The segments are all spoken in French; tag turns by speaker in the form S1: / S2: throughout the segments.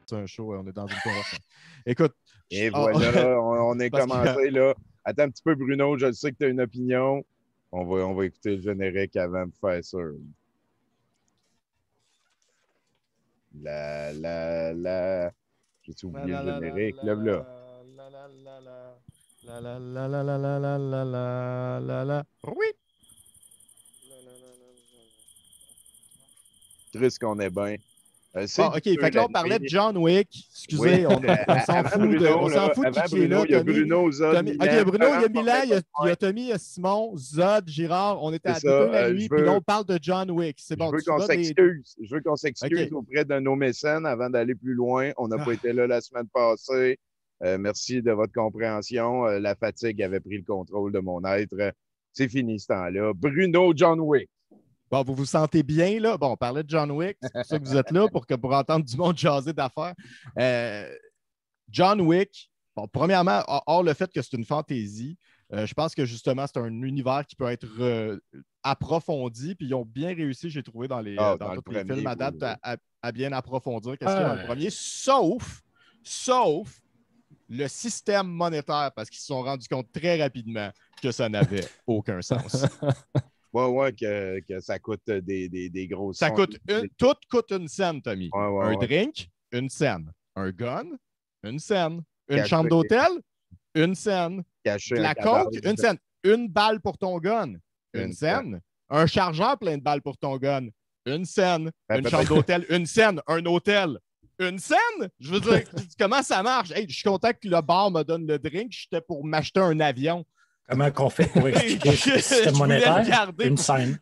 S1: C'est un show, on est dans une conversation. Écoute.
S2: Et voilà, on est commencé là. Attends un petit peu, Bruno, je sais que tu as une opinion. On va écouter le générique avant de faire ça. J'ai oublié le générique. Lève-là.
S1: Oui.
S2: Triste qu'on est bien.
S1: Bon, OK, fait que là, on parlait de John Wick. Excusez, on s'en fout de qui est là.
S2: Il y a Bruno, Zod,
S1: Milan. OK, Bruno, il y a Milan, il y a Tommy, il y a Simon, Zod, Girard. On était à 2 la nuit, puis là, on parle de John Wick. C'est bon.
S2: Je veux qu'on s'excuse auprès de nos mécènes avant d'aller plus loin. On n'a pas été là la semaine passée. Merci de votre compréhension. La fatigue avait pris le contrôle de mon être. C'est fini ce temps-là. Bruno, John Wick.
S1: Bon, vous vous sentez bien, là? Bon, on parlait de John Wick, c'est pour ça que vous êtes là, pour entendre du monde jaser d'affaires. John Wick, bon, premièrement, hors le fait que c'est une fantaisie, je pense que justement, c'est un univers qui peut être approfondi, puis ils ont bien réussi, j'ai trouvé, dans tous les films à date, à bien approfondir qu'est-ce qu'il y a dans le premier, sauf le système monétaire, parce qu'ils se sont rendus compte très rapidement que ça n'avait aucun sens.
S2: Ouais, que ça coûte des grosses
S1: sommes. Tout coûte une scène, Tommy.
S2: Un
S1: drink, une scène. Un gun, une scène. Une chambre d'hôtel, une scène. La coke, une scène. Une balle pour ton gun, une scène. Un chargeur plein de balles pour ton gun, une scène. Une chambre d'hôtel, une scène. Un hôtel, une scène. Je veux dire, comment ça marche? Hey, je suis content que le bar me donne le drink. J'étais pour m'acheter un avion.
S3: Comment qu'on fait pour expliquer le système monétaire? Une scène.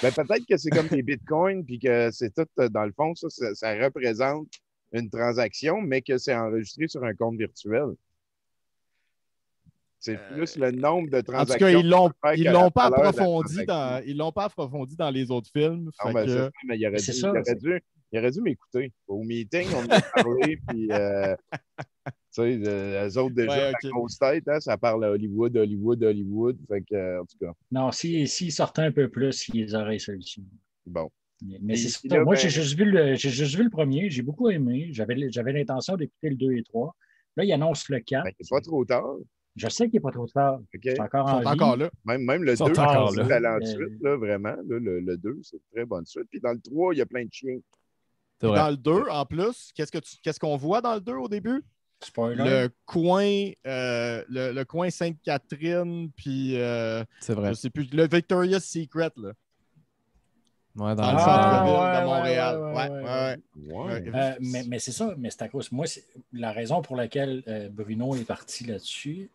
S2: Ben, peut-être que c'est comme des bitcoins, puis que c'est tout, dans le fond, ça représente une transaction, mais que c'est enregistré sur un compte virtuel. C'est plus le nombre de transactions.
S1: En tout cas, ils l'ont pas approfondi dans les autres films.
S2: Non, mais mais il aurait dû m'écouter. Au meeting, on en a parlé, puis tu sais, les autres, déjà, la grosse tête, hein, ça parle à Hollywood. Fait que, en tout cas.
S3: Non, s'ils sortaient un peu plus, ils auraient solution.
S2: Bon.
S3: Mais c'est ça. Moi, j'ai juste vu le premier. J'ai beaucoup aimé. J'avais l'intention d'écouter le 2 et 3. Là, ils annoncent le 4.
S2: Ben, c'est pas trop tard.
S3: Je sais qu'il n'est pas trop tard.
S2: Okay.
S3: Ils sont encore
S1: là.
S2: Même le 2, c'est talent de suite, là, vraiment. Là, le 2, c'est une très bonne suite. Puis dans le 3, il y a plein de chiens.
S1: Dans le 2, en plus, qu'est-ce qu'on voit dans le 2 au début?
S3: Spoiler.
S1: Le coin Sainte-Catherine, puis
S4: c'est vrai.
S1: Je sais plus, le Victoria's Secret, là.
S4: Ouais,
S1: dans le centre-ville de Montréal.
S3: Ouais. Mais c'est ça, mais c'est à cause. Moi, la raison pour laquelle Bruno est parti là-dessus,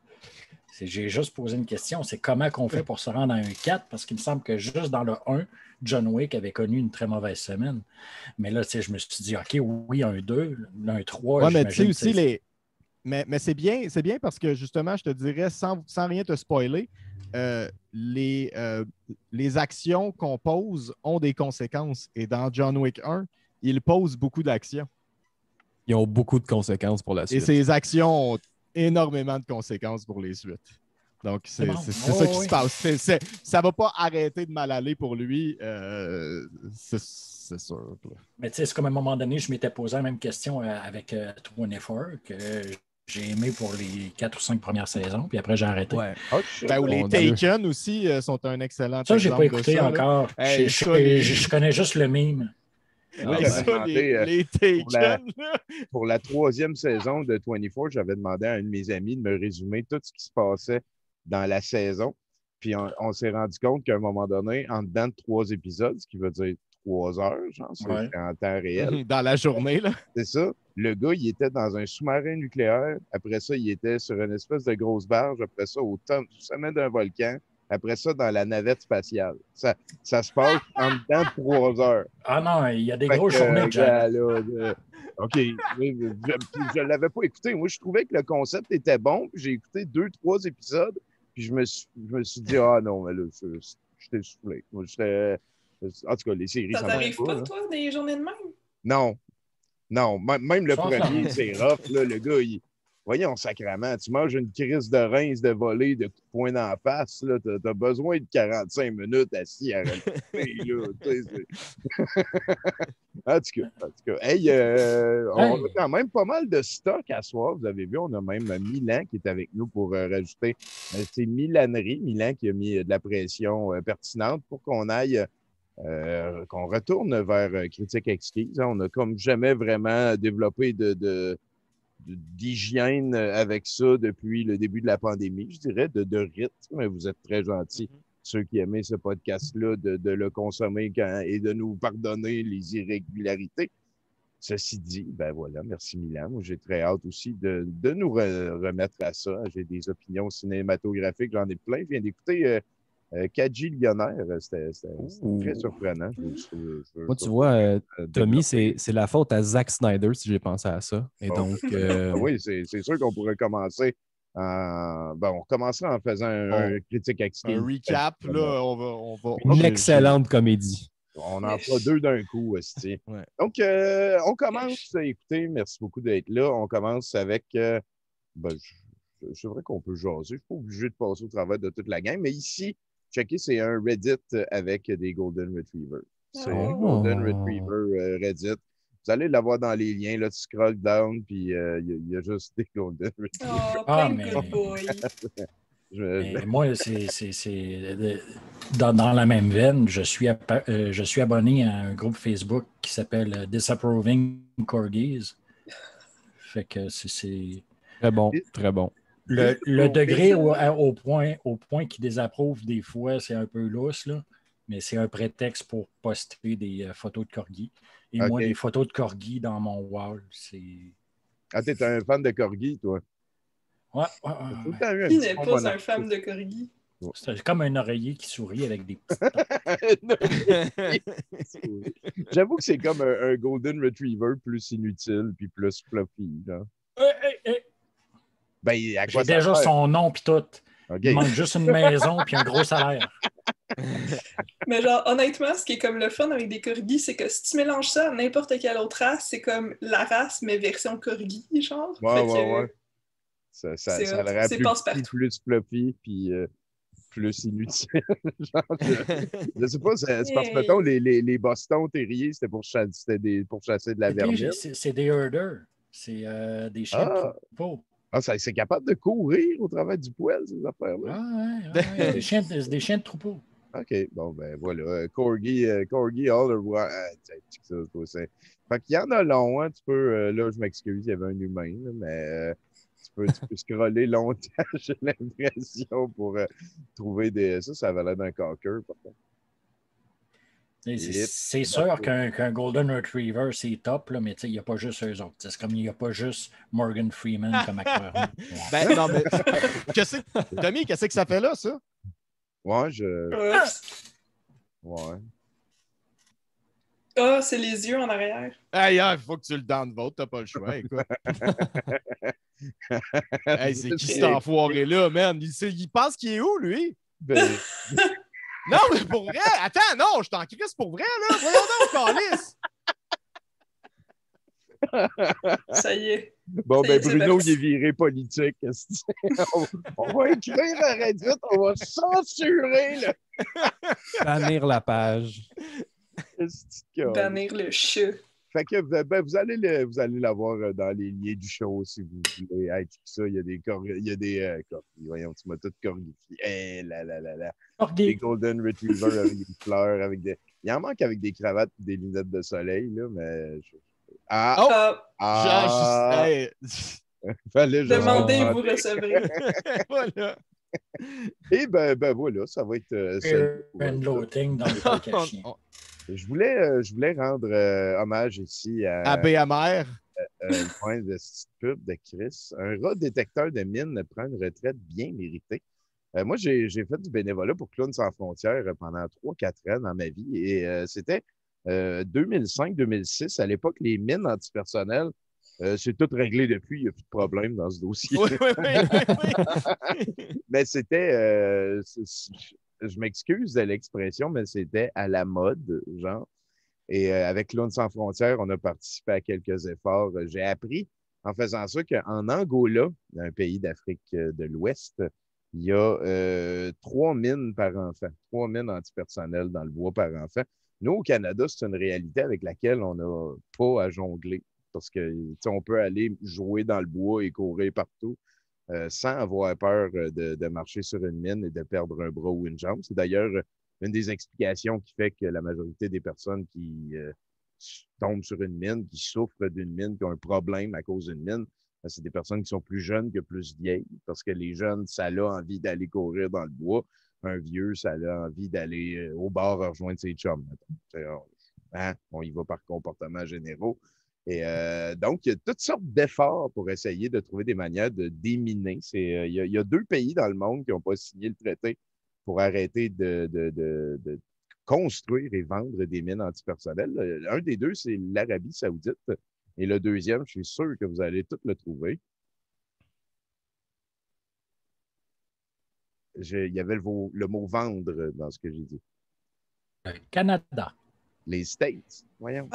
S3: c'est que j'ai juste posé une question, c'est comment qu'on fait pour se rendre à un 4, parce qu'il me semble que juste dans le 1, John Wick avait connu une très mauvaise semaine. Mais là, tu sais, je me suis dit, OK, oui, un 2, un 3.
S1: Ouais, mais tu sais aussi, mais c'est bien parce que justement, je te dirais, sans rien te spoiler, les actions qu'on pose ont des conséquences. Et dans John Wick 1, ils posent beaucoup d'actions.
S4: Ils ont beaucoup de conséquences pour la suite.
S1: Et ces actions ont énormément de conséquences pour les suites. Donc, c'est ça qui se passe. Ça ne va pas arrêter de mal aller pour lui. C'est sûr.
S3: Mais tu sais, c'est comme à un moment donné, je m'étais posé la même question avec 24, que j'ai aimé pour les 4 ou 5 premières saisons, puis après, j'ai arrêté.
S1: Ouais. Ou les Taken aussi sont un excellent exemple.
S3: Ça, je n'ai pas écouté encore. Je connais juste le mime.
S1: Les Taken.
S2: Pour la 3e saison de 24, j'avais demandé à un de mes amis de me résumer tout ce qui se passait dans la saison. Puis on s'est rendu compte qu'à un moment donné, en dedans de 3 épisodes, ce qui veut dire 3 heures, genre, c'est en temps réel.
S1: Dans la journée, là.
S2: C'est ça. Le gars, il était dans un sous-marin nucléaire. Après ça, il était sur une espèce de grosse barge. Après ça, au sommet d'un volcan. Après ça, dans la navette spatiale. Ça se passe en dedans de 3 heures.
S3: Ah non, il y a des grosses journées, Jack.
S2: OK. Je ne l'avais pas écouté. Moi, je trouvais que le concept était bon. Puis j'ai écouté 2-3 épisodes. Puis je me suis dit, ah non, mais là, j'étais soufflé. Moi, en tout cas, les séries,
S5: ça t'arrive pas, toi, des journées de même?
S2: Non. Même le premier, c'est rough. Là, le gars, Voyons, sacrément, tu manges une crise de Reims de volée, de coups de poing d'en face, là, t'as besoin de 45 minutes assis à relever, là, En tout cas. Hey, on a quand même pas mal de stock à soir. Vous avez vu, on a même Milan qui est avec nous pour rajouter ses milaneries. Milan qui a mis de la pression pertinente pour qu'on aille, qu'on retourne vers Critique Exquise. On n'a comme jamais vraiment développé d'hygiène avec ça depuis le début de la pandémie, je dirais, de rythme. Mais vous êtes très gentils, ceux qui aimaient ce podcast-là, de le consommer et de nous pardonner les irrégularités. Ceci dit, ben voilà, merci Milan. Moi, j'ai très hâte aussi de nous remettre à ça. J'ai des opinions cinématographiques, j'en ai plein. Je viens d'écouter Kadji Lionnaire. C'était très surprenant.
S4: Moi, tu vois, Tommy, c'est la faute à Zack Snyder si j'ai pensé à ça. Et donc,
S2: oui, c'est sûr qu'on pourrait commencer. On recommencera en faisant un critique exquis.
S1: Un recap, là, on va...
S4: Une excellente comédie.
S2: On en fera deux d'un coup aussi.
S1: Ouais.
S2: Donc, on commence. Écoutez, merci beaucoup d'être là. On commence avec... c'est vrai qu'on peut jaser. Je ne suis pas obligé de passer au travers de toute la gang, mais ici, checker, c'est un Reddit avec des Golden Retrievers. C'est un Golden Retriever Reddit. Vous allez l'avoir dans les liens. Là, tu scroll down, puis il y a juste des Golden Retrievers.
S5: Mais good boy.
S3: Moi, dans la même veine, je suis abonné à un groupe Facebook qui s'appelle Disapproving Corgis. Fait que c'est...
S4: Très bon, très bon.
S3: Le degré au point qu'il désapprouve des fois, c'est un peu lousse, là, mais c'est un prétexte pour poster des photos de corgis. Et moi, des photos de corgis dans mon wall, c'est...
S2: Ah, t'es un fan de corgis, toi?
S3: Ouais.
S5: Qui n'est pas un fan de corgi?
S3: C'est comme un oreiller qui sourit avec des petites
S2: J'avoue que c'est comme un Golden Retriever plus inutile puis plus fluffy. Ben,
S3: j'ai déjà son nom puis tout. Okay. Il manque juste une maison puis un gros salaire.
S5: Mais genre, honnêtement, ce qui est comme le fun avec des corgis, c'est que si tu mélanges ça à n'importe quelle autre race, c'est comme la race, mais version corgi, genre.
S2: Ouais. Ça l'aurait plus fluffy puis plus inutile. Genre, je sais pas, c'est parce que, mettons, les Boston terriers, c'était pour chasser de la vermine.
S3: C'est des herders. C'est des chiens de troupeau.
S2: Ah, c'est capable de courir au travers du poil, ces affaires-là.
S3: Ouais. Des chiens de troupeau.
S2: OK, bon, ben voilà. Corgi all around. Fait qu'il y en a long, hein. Tu peux, là, je m'excuse, il y avait un humain, là, mais tu peux scroller longtemps, j'ai l'impression, pour trouver des... Ça avait l'air d'un cocker, par contre.
S3: C'est sûr qu'un Golden Retriever, c'est top, là, mais il n'y a pas juste eux autres. C'est comme il n'y a pas juste Morgan Freeman comme acteur.
S1: Non, mais Tommy, qu'est-ce que ça fait là, ça?
S2: Ouais, Ouais.
S5: Ah, c'est les yeux en arrière.
S1: Il faut que tu le downvotes, t'as pas le choix, écoute. C'est qui cet enfoiré-là, man? Il pense qu'il est où, lui? Non, mais pour vrai! Attends, non, je t'en crisse pour vrai, là! Voyons donc, calice!
S5: Ça y est.
S2: Bon, ben Bruno, il est viré politique. On va écrire à Reddit, on va censurer, là!
S4: Bannir la page.
S5: Bannir le chat.
S2: Fait que vous allez l'avoir dans les liens du show si vous voulez. Hey, ça, il y a des corgis. Voyons, tu m'as tout corgifié. Des Golden Retriever avec des fleurs, il en manque avec des cravates et des lunettes de soleil, là, mais...
S5: Demandez et vous recevrez.
S1: Voilà.
S2: Et ben voilà, ça va être... Je voulais rendre hommage ici à
S1: BMR.
S2: Point de cette pub de Chris. Un rat détecteur de mine prend une retraite bien méritée. Moi, j'ai fait du bénévolat pour Clowns sans frontières pendant 3-4 ans dans ma vie et c'était 2005-2006. À l'époque, les mines antipersonnelles, c'est tout réglé depuis. Il n'y a plus de problème dans ce dossier.
S1: Oui.
S2: Mais c'était... je m'excuse de l'expression, mais c'était à la mode, genre. Et avec Clowns sans frontières, on a participé à quelques efforts. J'ai appris en faisant ça qu'en Angola, un pays d'Afrique de l'Ouest, il y a 3 mines par enfant, 3 mines antipersonnelles dans le bois par enfant. Nous, au Canada, c'est une réalité avec laquelle on n'a pas à jongler parce que on peut aller jouer dans le bois et courir partout sans avoir peur de marcher sur une mine et de perdre un bras ou une jambe. C'est d'ailleurs une des explications qui fait que la majorité des personnes qui tombent sur une mine, qui souffrent d'une mine, qui ont un problème à cause d'une mine, c'est des personnes qui sont plus jeunes que plus vieilles, parce que les jeunes, ça a envie d'aller courir dans le bois. Un vieux, ça a envie d'aller au bar rejoindre ses chums. On y va par comportement généraux. Et donc, il y a toutes sortes d'efforts pour essayer de trouver des manières de déminer. Il y a 2 pays dans le monde qui n'ont pas signé le traité pour arrêter de construire et vendre des mines antipersonnelles. Un des 2, c'est l'Arabie saoudite. Et le deuxième, je suis sûr que vous allez tous le trouver. Il y avait le mot vendre dans ce que j'ai dit.
S3: Canada.
S2: Les States. Voyons.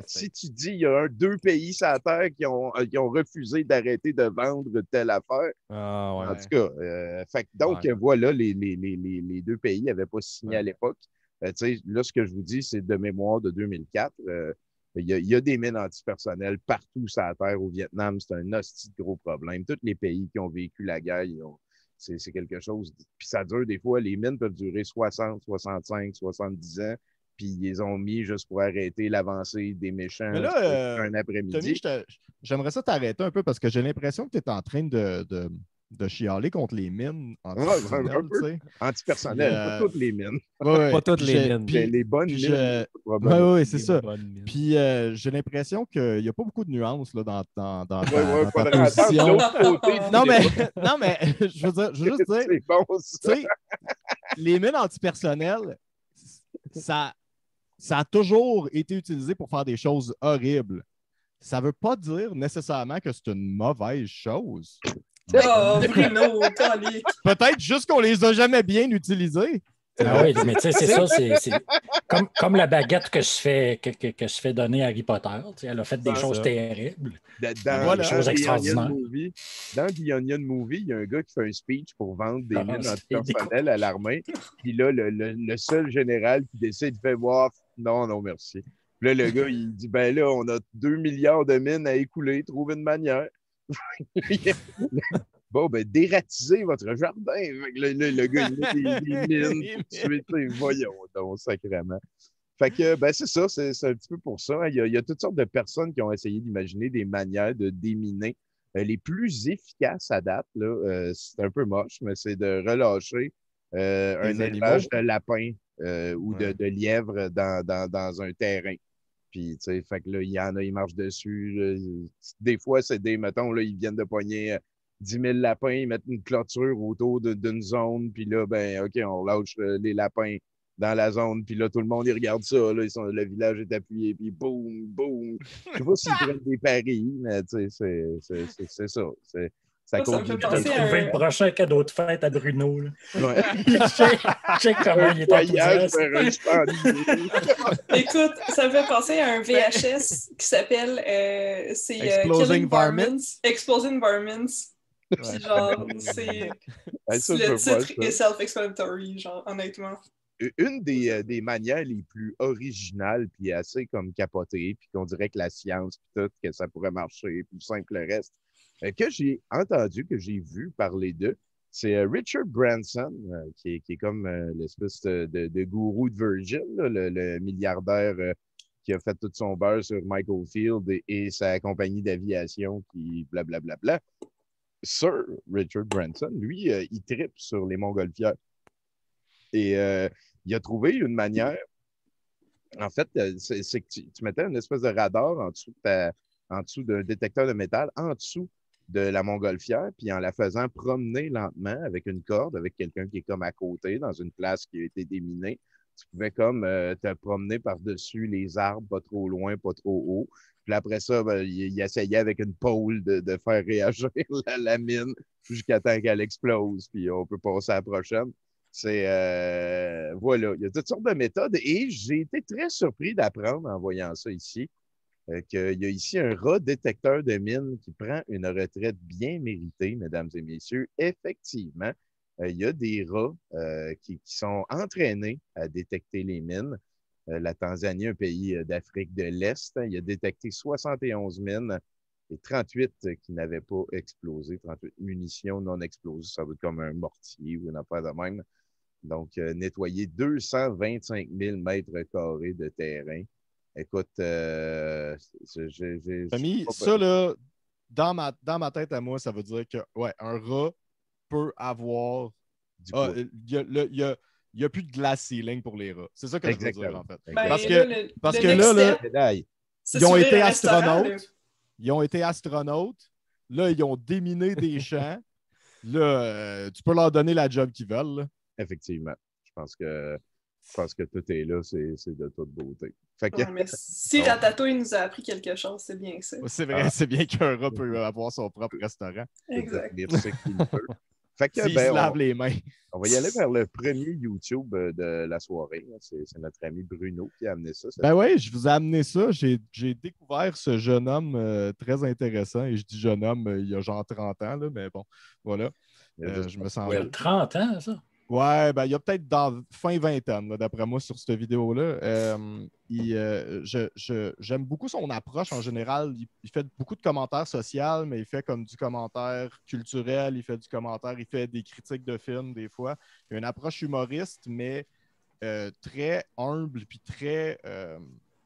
S2: Si tu dis il y a 2 pays sur la Terre qui ont refusé d'arrêter de vendre telle affaire. En tout cas, voilà, les 2 pays n'avaient pas signé à l'époque. Là, ce que je vous dis, c'est de mémoire de 2004. Il y a des mines antipersonnelles partout sur la Terre. Au Vietnam, c'est un hostie de gros problème. Tous les pays qui ont vécu la guerre, c'est quelque chose. Puis ça dure des fois, les mines peuvent durer 60, 65, 70 ans. Puis ils les ont mis juste pour arrêter l'avancée des méchants.
S1: Mais là,
S2: un après-midi.
S1: Tony, j'aimerais ça t'arrêter un peu parce que j'ai l'impression que tu es en train de chialer contre les mines antipersonnelles.
S2: Antipersonnelles, pas toutes les mines.
S4: Pas toutes les mines.
S2: Puis, les bonnes mines.
S1: Oui, c'est ça. Puis j'ai l'impression qu'il n'y a pas beaucoup de nuances là, dans ta position. Non, mais je veux juste dire,
S2: c'est bon, ça.
S1: Les mines antipersonnelles, ça a toujours été utilisé pour faire des choses horribles. Ça ne veut pas dire nécessairement que c'est une mauvaise chose.
S5: Oh, Bruno,
S1: peut-être juste qu'on les a jamais bien utilisés.
S3: Ah oui, mais tu sais, c'est ça, c'est comme la baguette que se fait donner à Harry Potter. Elle a fait des choses terribles. Des choses extraordinaires.
S2: Dans The Onion Movie, il y a un gars qui fait un speech pour vendre des mines antipersonnelles à l'armée. Puis là, le seul général qui décide, il fait voir, non, merci. Puis là, le gars, il dit, ben là, on a 2 milliards de mines à écouler, trouver une manière. Bon, ben, dératisez votre jardin. Le gars, il met des mines. Voyons donc, sacrément. Fait que, ben, c'est ça, c'est un petit peu pour ça. Il y a toutes sortes de personnes qui ont essayé d'imaginer des manières de déminer. Les plus efficaces à date, là, c'est un peu moche, mais c'est de relâcher un élevage de lapins ou de lièvres dans un terrain. Puis, tu sais, fait que là, il y en a, ils marchent dessus. Des fois, c'est mettons, là, ils viennent de pogner 10 000 lapins, ils mettent une clôture autour d'une zone, puis là, ben, OK, on lâche les lapins dans la zone, puis là, tout le monde, ils regardent ça, là, le village est appuyé, puis boum, boum. Je sais pas s'ils prennent des paris, mais tu sais, c'est ça. Ça
S3: me fait penser à trouver le prochain cadeau de fête à Bruno. Là.
S2: Ouais.
S3: check comment il est enthousiaste.
S5: Écoute, ça me fait penser à un VHS qui s'appelle
S1: Exploding Varmints.
S5: Exploding Varmints. Puis genre, le titre est self-explanatory, genre, honnêtement.
S2: Une des manières les plus originales, puis assez comme capotées, puis qu'on dirait que la science, puis tout, que ça pourrait marcher, plus simple que le reste, que j'ai entendu, que j'ai vu parler d'eux, c'est Richard Branson, qui est comme l'espèce de gourou de Virgin, là, le milliardaire qui a fait tout son beurre sur Michael Field et sa compagnie d'aviation qui blablabla. Sir Richard Branson, lui, il tripe sur les montgolfières. Et il a trouvé une manière. En fait, c'est que tu mettais une espèce de radar en dessous d'un détecteur de métal, en dessous de la montgolfière, puis en la faisant promener lentement avec une corde, avec quelqu'un qui est comme à côté, dans une place qui a été déminée. Tu pouvais comme te promener par-dessus les arbres, pas trop loin, pas trop haut. Puis après ça, ben, il essayait avec une pôle de faire réagir la mine jusqu'à temps qu'elle explose, puis on peut passer à la prochaine. Voilà, il y a toutes sortes de méthodes et j'ai été très surpris d'apprendre en voyant ça ici qu'il y a ici un rat détecteur de mines qui prend une retraite bien méritée, mesdames et messieurs. Effectivement, il y a des rats qui sont entraînés à détecter les mines. La Tanzanie, un pays d'Afrique de l'Est, il a détecté 71 mines et 38 qui n'avaient pas explosé, 38 munitions non explosées. Ça veut dire comme un mortier ou une affaire de même. Donc, nettoyer 225 000 mètres carrés de terrain. Écoute,
S1: Famille, ça, là, dans ma tête à moi, ça veut dire que, ouais, un rat peut avoir... Il n'y a plus de glass ceiling pour les rats. C'est ça que je veux dire, en fait.
S5: Ben,
S1: parce que là, ils ont été astronautes. Ils ont été astronautes. Là, ils ont déminé des champs. Là, tu peux leur donner la job qu'ils veulent. Là.
S2: Effectivement. Je pense que tout est là, c'est de toute beauté.
S5: Mais si Ratatouille nous a appris quelque chose, c'est bien ça.
S1: C'est vrai, c'est bien qu'un rat peut avoir son propre restaurant.
S5: Exact.
S1: S'il se lave les mains.
S2: On va y aller vers le premier YouTube de la soirée. C'est notre ami Bruno qui a amené ça.
S1: Ben oui, je vous ai amené ça. J'ai découvert ce jeune homme très intéressant. Et je dis jeune homme, il a genre 30 ans, là, mais bon, voilà. Je me sens...
S3: Il a 30 ans, ça?
S1: Ouais, ben, il y a peut-être dans fin vingtaine, d'après moi, sur cette vidéo-là. J'aime beaucoup son approche en général. Il fait beaucoup de commentaires sociaux, mais il fait comme du commentaire culturel, il fait du commentaire, il fait des critiques de films des fois. Il a une approche humoriste, mais très humble, puis très...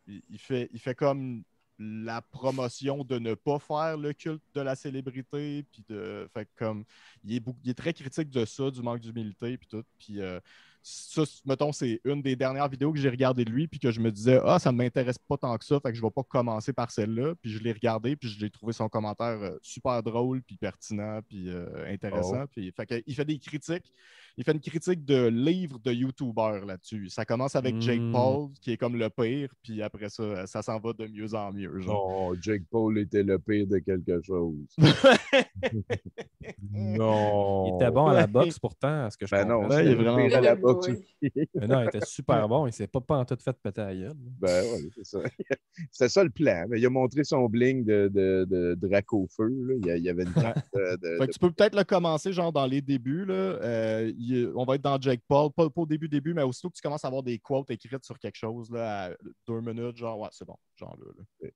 S1: il fait comme la promotion de ne pas faire le culte de la célébrité, puis fait comme il est très critique de ça, du manque d'humilité, puis tout. Puis ça, mettons, c'est une des dernières vidéos que j'ai regardées de lui, puis que je me disais, ça ne m'intéresse pas tant que ça, fait que je ne vais pas commencer par celle-là. Puis je l'ai regardé, puis je l'ai trouvé son commentaire super drôle, puis pertinent, puis intéressant. Puis il fait des critiques. Il fait une critique de livres de YouTubers là-dessus. Ça commence avec Jake Paul, qui est comme le pire, puis après ça, ça s'en va de mieux en mieux. Genre.
S2: Oh, Jake Paul était le pire de quelque chose.
S4: Non. Il était bon à la boxe pourtant, à ce que je comprends.
S2: Non, il est vraiment
S4: pire
S2: à la boxe aussi.
S4: Mais non, il était super bon. Il ne s'est pas en tout fait péter la gueule.
S2: Ben oui, c'est ça. C'était ça le plan. Mais il a montré son bling de Draco Feu. Là. Il y avait une
S1: fait que tu peux peut-être le commencer genre dans les débuts. Là. On va être dans Jake Paul, pas au début, mais aussitôt que tu commences à avoir des quotes écrites sur quelque chose là, à 2 minutes, genre, ouais, c'est bon. Genre là.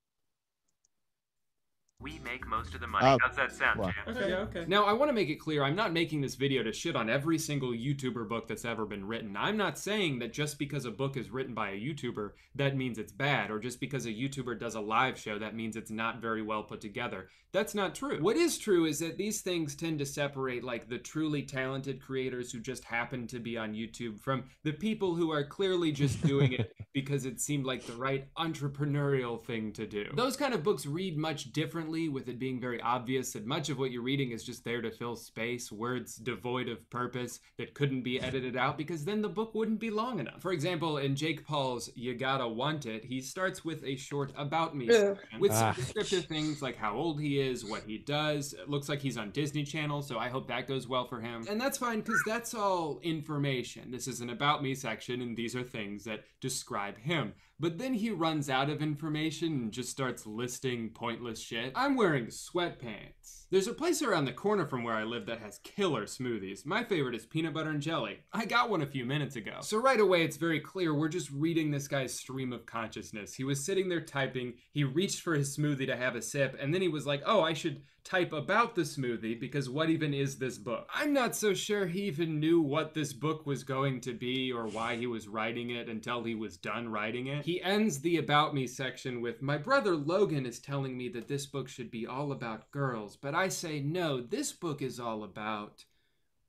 S6: We make most of the money. How's that sound, Jam?
S7: Okay. Now, I want to make it clear, I'm not making this video to shit on every single YouTuber book that's ever been written. I'm not saying that just because a book is written by a YouTuber, that means it's bad, or just because a YouTuber does a live show, that means it's not very well put together. That's not true. What is true is that these things tend to separate, like, the truly talented creators who just happen to be on YouTube from the people who are clearly just doing it because it seemed like the right entrepreneurial thing to do. Those kind of books read much differently, with it being very obvious that much of what you're reading is just there to fill space, words devoid of purpose that couldn't be edited out, because then the book wouldn't be long enough. For example, in Jake Paul's You Gotta Want It, he starts with a short about me section with some descriptive things like how old he is, what he does. It looks like he's on Disney Channel, so I hope that goes well for him. And that's fine, because that's all information. This is an about me section, and these are things that describe him. But then he runs out of information and just starts listing pointless shit. I'm wearing sweatpants. There's a place around the corner from where I live that has killer smoothies. My favorite is peanut butter and jelly. I got one a few minutes ago. So right away, it's very clear we're just reading this guy's stream of consciousness. He was sitting there typing, he reached for his smoothie to have a sip, and then he was like, oh, I should type about the smoothie because what even is this book? I'm not so sure he even knew what this book was going to be or why he was writing it until he was done writing it. He ends the about me section with, my brother Logan is telling me that this book should be all about girls, but I say no, this book is all about...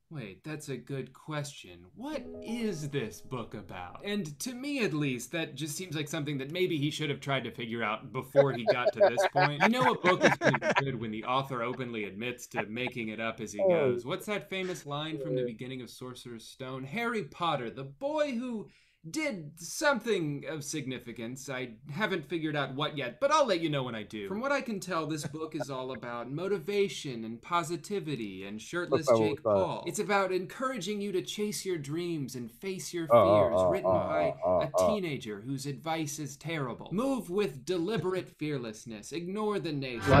S7: Wait, that's a good question. What is this book about? And to me, at least, that just seems like something that maybe he should have tried to figure out before he got to this point. You know a book is pretty good when the author openly admits to making it up as he goes. What's that famous line from the beginning of Sorcerer's Stone? Harry Potter, the boy who did something of significance. I haven't figured out what yet, but I'll let you know when I do. From what I can tell, this book is all about motivation and positivity and shirtless Jake Paul. It's about encouraging you to chase your dreams and face your fears, written by a teenager whose advice is terrible. Move with deliberate fearlessness. Ignore the naysayers.